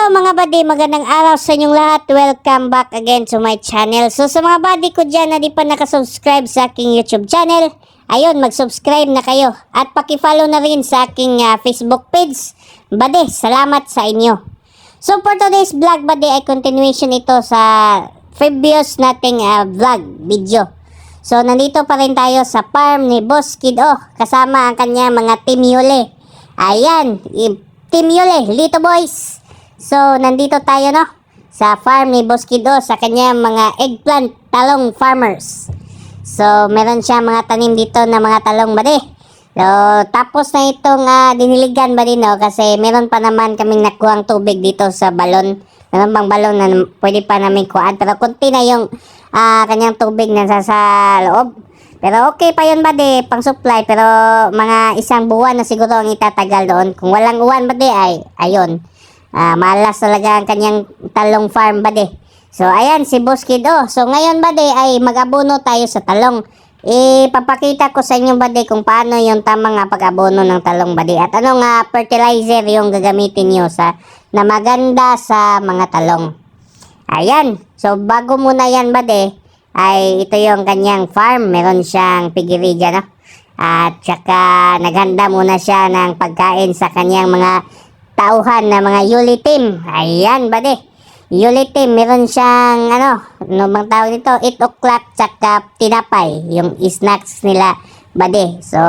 Hello mga buddy, magandang araw sa inyong lahat. Welcome back again to my channel. So sa mga buddy ko dyan na di pa nakasubscribe sa aking YouTube channel, ayun, mag-subscribe na kayo. At pakifollow na rin sa aking Facebook page. Buddy, salamat sa inyo. So for today's vlog buddy ay continuation ito sa previous nating vlog video. So nandito pa rin tayo sa farm ni Boss Kid O, kasama ang kanya mga Team Yule. Ayan, Team Yule, Lito Boys. So, nandito tayo no sa farm ni Boss Kid O sa kanyang mga eggplant talong farmers. So, meron siya mga tanim dito na mga talong buddy. So, tapos na itong diniligan buddy no kasi meron pa naman kaming nakuhang tubig dito sa balon. Meron pang balon na pwede pa namin kuhaan pero konti na yung kanyang tubig na sa loob. Pero okay pa yun buddy, pang supply pero mga isang buwan na siguro ang itatagal doon. Kung walang uwan buddy ay ayun. Malas talaga ang kanyang talong farm buddy. So ayan si Boss Kid O. So ngayon buddy ay mag-abono tayo sa talong. Ipapakita ko sa inyo buddy kung paano yung tamang pag-abono ng talong buddy. At anong fertilizer yung gagamitin nyo na maganda sa mga talong. Ayan. So bago muna yan buddy ay ito yung kanyang farm. Meron siyang piggery dyan no? At saka naghanda muna siya ng pagkain sa kanyang mga tauhan na mga Yule team. Ayan buddy, Yule team, meron siyang ano bang tawag nito, 8 o'clock tsaka tinapay, yung snacks nila buddy. So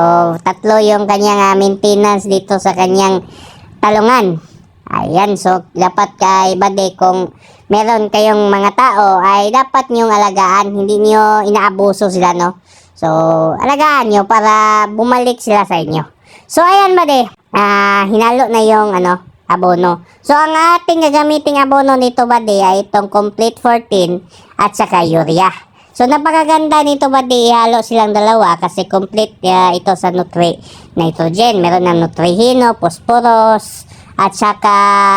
tatlo yung kanyang maintenance dito sa kanyang talungan. Ayan, so dapat kay buddy kung meron kayong mga tao ay dapat nyong alagaan, hindi nyo inaabuso sila no. So alagaan nyo para bumalik sila sa inyo. So ayan buddy, hinalo na yung abono. So ang ating gagamiting abono nito buddy ay itong Complete 14 at saka urea. So napakaganda nito buddy, ihalo silang dalawa kasi complete ito sa nitrogen. Meron ng nutrihino, phosphorus at saka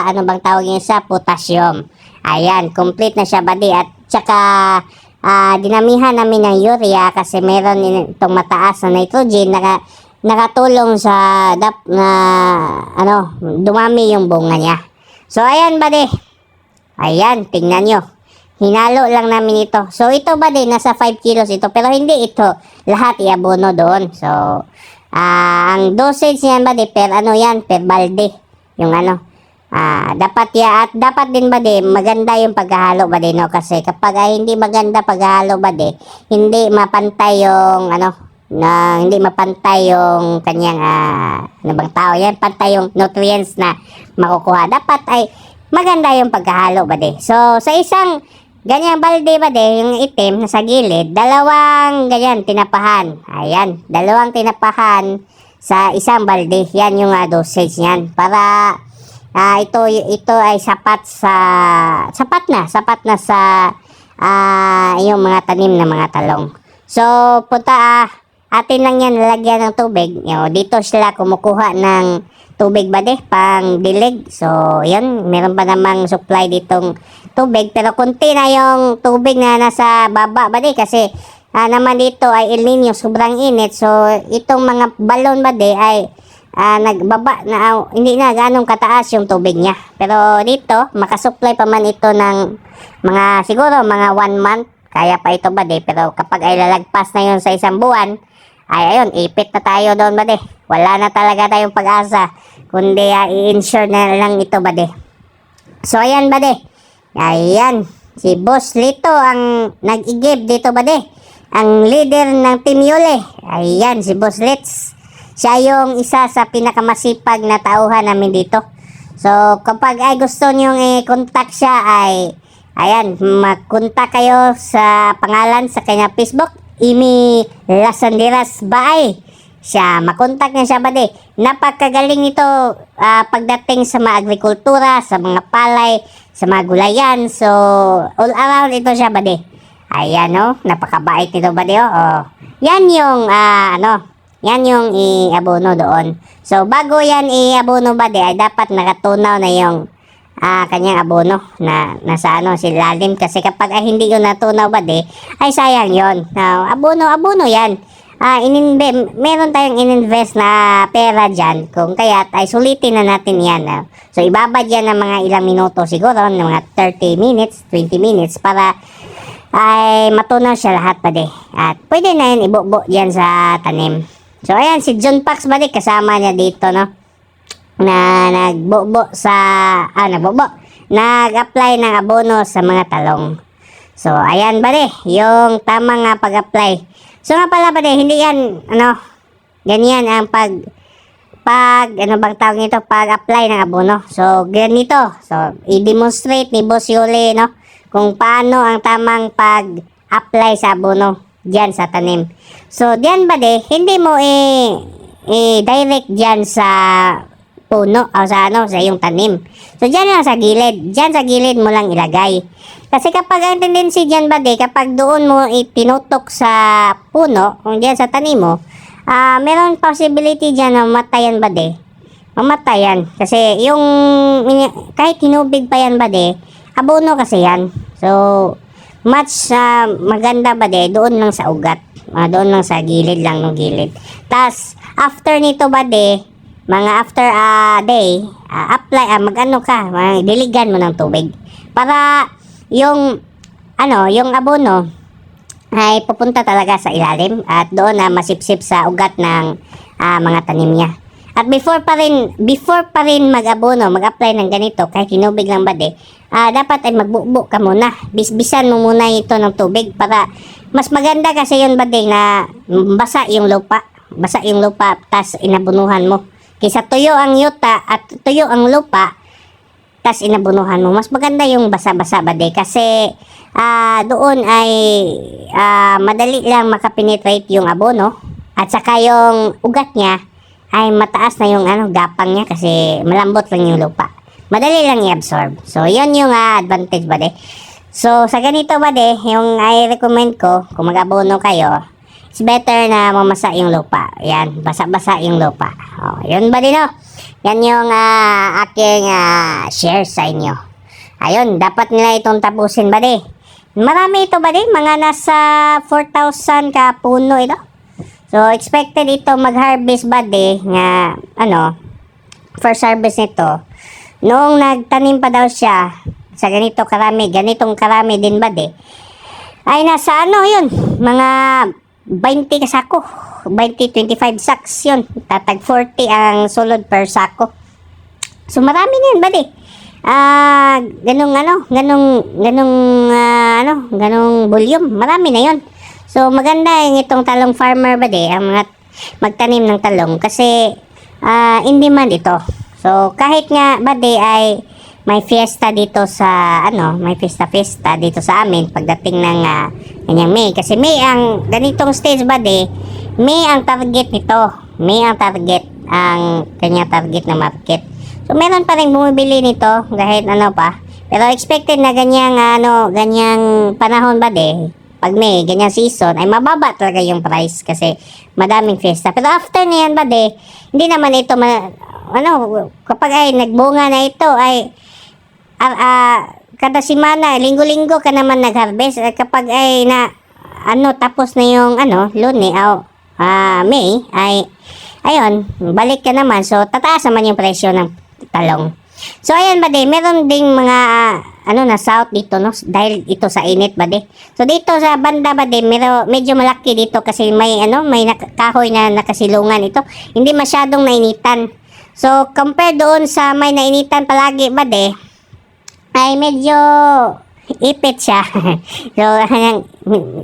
ano bang tawag niya sa potassium. Ayan, complete na siya buddy at saka dinamihan namin ng urea kasi meron itong mataas na nitrogen na nakatulong sa dumami yung bunga niya. So ayan buddy, ayan tingnan nyo, hinalo lang namin ito. So ito buddy nasa 5 kilos ito pero hindi ito lahat iabono doon. So ang dosage niyan buddy per per balde yung dapat at dapat din buddy maganda yung paghahalo buddy no kasi kapag hindi maganda paghahalo buddy hindi mapantay yung na hindi mapantay yung kanyang pantay yung nutrients na makukuha. Dapat ay maganda yung pagkahalo buddy. So sa isang ganyang balde buddy, yung itim na sa gilid, dalawang ganyan tinapahan. Ayan, dalawang tinapahan sa isang balde. Yan yung dosage niyan para ito ay sapat na sa yung mga tanim na mga talong. So punta atin lang yan lalagyan ng tubig. Dito sila kumukuha ng tubig buddy pang dilig. So yan, meron pa namang supply ditong tubig pero konti na yung tubig na nasa baba buddy kasi naman dito ay El Nino, sobrang init. So itong mga balon buddy ay nagbaba na, hindi na ganong kataas yung tubig niya. Pero dito makasupply pa man ito ng mga siguro mga 1 month. Kaya pa ito buddy, pero kapag ay lalagpas na yun sa isang buwan ay ayun, ipit na tayo doon buddy. Wala na talaga tayong pag-asa kundi i-insure na lang ito buddy. So ayan buddy, ayan si Boss Lito ang nag-i-give dito buddy, ang leader ng Team Yule. Ayan si Boss Litz, siya yung isa sa pinakamasipag na tauhan namin dito. So kapag ay gusto nyong i-contact siya ay ayan, mag-contact kayo sa pangalan sa kanya Facebook, Imi Lasanderas Baay. Siya, makontak niya siya buddy. Napakagaling nito pagdating sa mga agrikultura, sa mga palay, sa mga gulayan. So all around ito siya buddy. Ayan napakabait nito buddy Yan yung yan yung i-abono doon. So bago yan i-abono buddy ay dapat nakatunaw na yung kanyang abono na nasa silalim kasi kapag hindi yun natunaw buddy ay sayang yon. Abono yan meron tayong ininvest na pera dyan, kung kaya't ay sulitin na natin yan. So, ibabad yan ng mga ilang minuto siguro, ng mga 30 minutes, 20 minutes, para ay matunaw siya lahat, bade. At pwede na yan ibubo dyan sa tanim. So, ayan, si John Pax, bade, kasama niya dito, no? Na nag-apply ng abono sa mga talong. So, ayan, bade, yung tamang pag-apply. So nga pala ba hindi yan, ganyan ang ano bang tawag nito, pag-apply ng abono. So, ganito. So, i-demonstrate ni Boss Yuli, no, kung paano ang tamang pag-apply sa abono diyan sa tanim. So, diyan ba hindi mo i-direct diyan sa puno o sa iyong tanim. So, diyan lang sa gilid. Diyan sa gilid mo lang ilagay. Kasi kapag ang tendency dyan ba kapag doon mo itinutok sa puno, kung dyan sa tanim mo, meron possibility dyan na mamatayan ba mamatayan. Kasi yung, kahit hinubig pa yan ba abono kasi yan. So, much maganda ba doon lang sa ugat. Doon lang sa gilid lang ng gilid. Tas, after nito ba mga after a day, apply, diligan mo ng tubig. Para, yung abono ay pupunta talaga sa ilalim at doon na masipsip sa ugat ng mga tanim niya. At before pa rin mag-abono, mag-apply ng ganito, kahit hinubig lang ba dapat ay magbubo ka muna. Bisbisan mo muna ito ng tubig para mas maganda kasi yun ba na basa yung lupa. Basa yung lupa, tas inabunuhan mo. Kaysa tuyo ang yuta at tuyo ang lupa, tas inabunuhan mo. Mas maganda yung basa-basa ba kasi doon ay madali lang makapenetrate yung abono at saka yung ugat niya ay mataas na yung gapang niya kasi malambot lang yung lupa. Madali lang i-absorb. So, yun yung advantage ba So, sa ganito ba yung I recommend ko kung mag-abono kayo, it's better na mamasa yung lupa. Yan, basa-basa yung lupa. Yun ba Yan yung aking share sa inyo. Ayun, dapat nila itong tapusin ba Marami ito ba mga nasa 4,000 ka puno ito. So, expected ito mag-harvest ba nga, first harvest nito. Noong nagtanim pa daw siya, sa ganitong karami din ba ay nasa yun, mga 20 kasako. 20-25 sacks yun. Tatag 40 ang sulod per sako. So, marami na yan ba ganong volume. Marami na yun. So, maganda yung itong talong farmer ba ang mga magtanim ng talong kasi in demand ito. So, kahit nga ba ay may fiesta dito sa may fiesta dito sa amin pagdating ng kanyang May. Kasi May ang ganitong stage ba May ang target nito. May ang target ang kanyang target na market. So meron pa rin bumibili nito kahit pa. Pero expected na ganyang panahon ba pag May, ganyang season ay mababa talaga yung price kasi madaming fiesta. Pero after niyan ba hindi naman ito kapag ay nagbunga na ito ay kada semana, linggo-linggo ka naman nag-harvest. Kapag ay tapos na yung Lune May ay ayun, balik ka naman. So tataas naman yung presyo ng talong. So ayan ba meron ding mga na south dito dahil ito sa init ba So dito sa banda ba medyo malaki dito kasi may kahoy na nakasilungan ito. Hindi masyadong nainitan. So compare doon sa may nainitan palagi ba ay medyo ipit siya. So,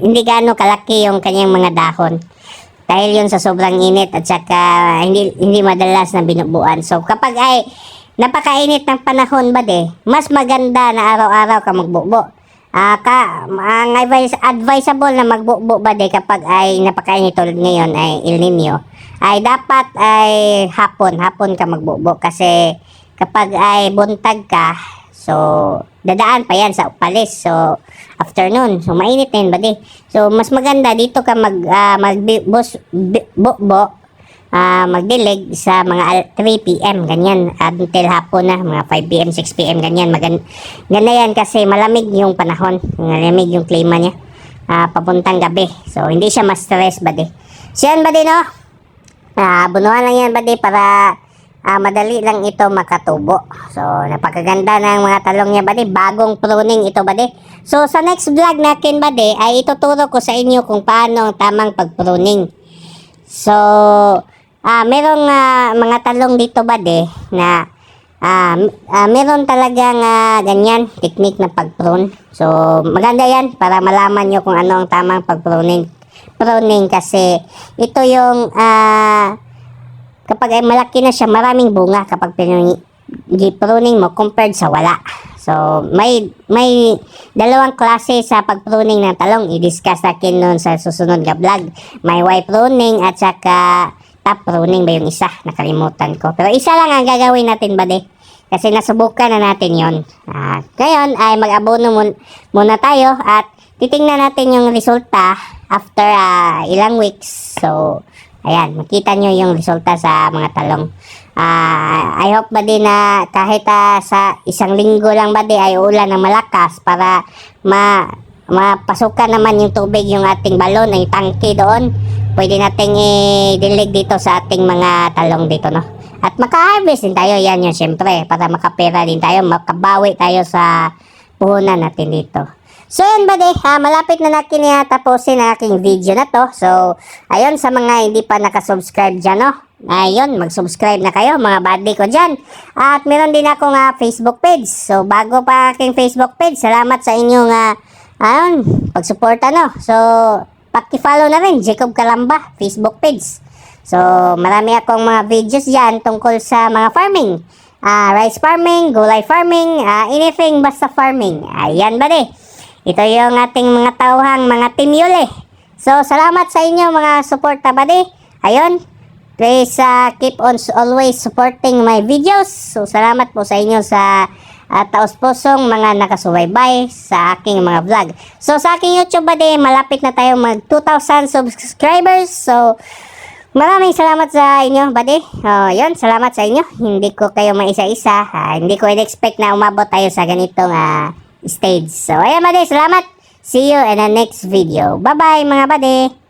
hindi gaano kalaki yung kanyang mga dahon. Dahil yun sa sobrang init at saka hindi madalas na binubuan. So, kapag ay napakainit ng panahon ba mas maganda na araw-araw ka magbubo. Ang advisable na magbubo ba kapag ay napakainit tulad ngayon ay El Nino, ay dapat ay hapon ka magbubo kasi kapag ay buntag ka, so, dadaan pa yan sa upalis. So, afternoon. So, mainit na yun ba So, mas maganda dito ka magdilig sa mga 3 p.m. ganyan until hapon na mga 5 p.m. 6 p.m. ganyan ganda yan kasi malamig yung panahon, malamig yung klima niya papuntang gabi. So, hindi siya ma-stress ba So yan buddy no. Bunuhan lang yan buddy para madali lang ito makatubo. So napakaganda ng mga talong niya buddy. Bagong pruning ito buddy. So sa next vlog natin buddy ay ituturo ko sa inyo kung paano ang tamang pagpruning. So merong mga talong dito buddy na meron talagang ganyan technique na pag-prune. So maganda yan para malaman nyo kung ano ang tamang pag-pruning. Pruning kasi ito yung kapag ay malaki na siya, maraming bunga kapag pruning mo compared sa wala. So may dalawang klase sa pag-pruning ng talong. I-discuss natin noon sa susunod na vlog. May Y pruning at saka top pruning ba yung isa? Nakalimutan ko. Pero isa lang ang gagawin natin buddy. Kasi nasubukan na natin yon. Ngayon ay mag-abono muna tayo at titingnan natin yung resulta after ilang weeks. So, ayan, makita nyo yung resulta sa mga talong. I hope buddy na kahit sa isang linggo lang buddy ay ulan ng malakas para mapasukan naman yung tubig yung ating balon, yung tangke doon. Pwede nating i-dilig dito sa ating mga talong dito, no? At maka-harvest din tayo, yan yun syempre, para makapera din tayo, makabawi tayo sa puhunan natin dito. So yun buddy, malapit na natin tapusin ang aking video na to. So, ayun sa mga hindi pa nakasubscribe dyan, no? Ayun, mag-subscribe na kayo mga buddy ko dyan. At meron din akong Facebook page. So, bago pa aking Facebook page, salamat sa inyong pagsuporta, no? So, paki-follow na rin, Jacob Calamba, Facebook page. So, marami akong mga videos dyan tungkol sa mga farming. Rice farming, gulay farming, anything basta farming. Ayan buddy. Ito yung ating mga tauhang mga Team Yuli. So, salamat sa inyo mga suporta buddy. Ayun. Please keep on always supporting my videos. So, salamat po sa inyo sa taos-pusong mga nakasubaybay sa aking mga vlog. So, sa aking YouTube buddy, malapit na tayo mag 2,000 subscribers. So, maraming salamat sa inyo, buddy. Yun, salamat sa inyo. Hindi ko kayo maisa-isa. Hindi ko in-expect na umabot tayo sa ganitong stage. So, ayan, buddy. Salamat. See you in the next video. Bye-bye, mga buddy.